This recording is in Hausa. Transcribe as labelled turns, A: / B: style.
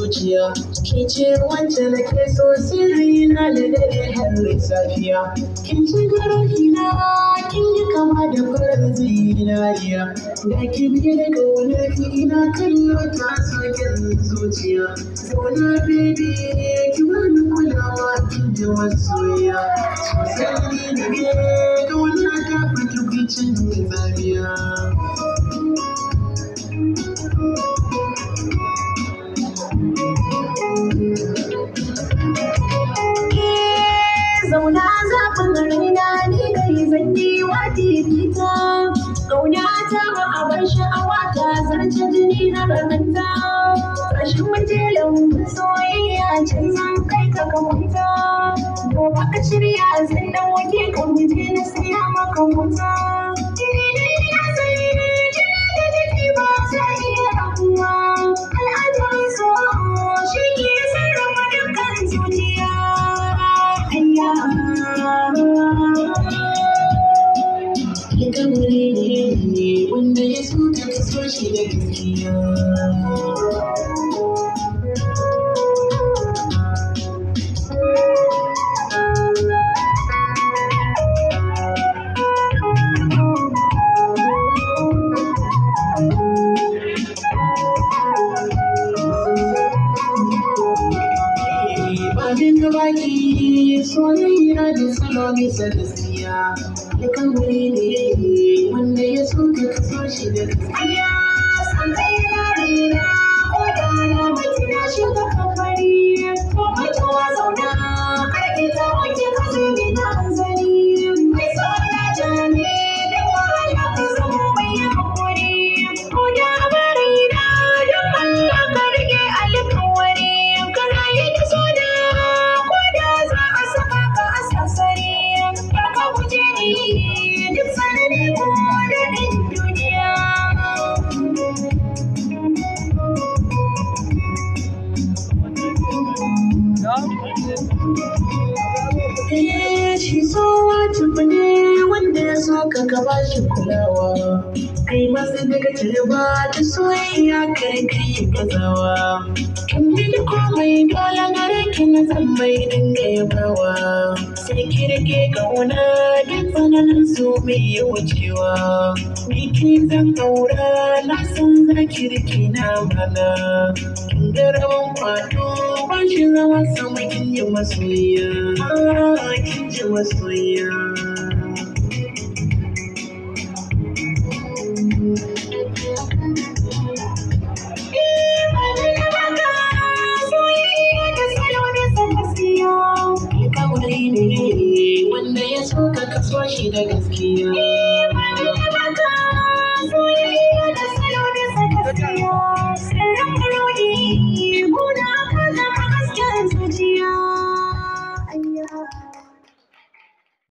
A: zuciya. Ki ce wacce nake so sirri na da dare har safiya. Kin shiga ruhina kin yi kama da farar zinariya. Da ki biye da ƙaunar ki ina kallo ta sokin zuciya. Zauna baby ki bani kulawa kin ji masoyiya. Sosai ni da ke ƙauna ta fi tukwicin zariya.
B: Zauna zafin raina ni dai zan yi wa fifita. Ƙauna ta ba a bar sha'awa ta zarce jini na ramanta. Rashin mujelin soyayya can zan kai ka kamanta. Gobe ka shirya zan ɗauke ka muje na siya maka wuta. Jini na sai jini da jiki ba sa iya rabuwa. Al'adar so shi ke sarrafa dukkan zuciya.
A: Ya kamare ne wanda ya so ka so shi da gaskiya. Abin da baki soyayya da salo bisa gaskiya. Ya kamare ne wanda ya so ka so shi da gaskiya.
B: San kai na rina ko da na mutu na shiga kafari. Ko mutuwa zauna karki ta wanke ka zubi na hanzari. Mai sauna jami da wahala ka zama mai hakuri. Ko da bari na don Allah ka rike alkawari. Ka rayu da soda ko da za a saka ka a sassari. Kar ka guje ni duk sanani ko daɗin duniya.
A: Shi so wajibi ne wanda ya so ka ba shi kulawa. Kai masu daga tarba ta soyayya kai kai gazawa. Kin bi da komai dole gare ki na zan mai dinga yabawa. Sai ki rage ƙauna duk tsananin so mai wucewa. Ni ki zan aura na san za ki rike na mana. Kin ga rawan kwato ba shi zama sama kin yi masoyiya. Kin ji masoyiya.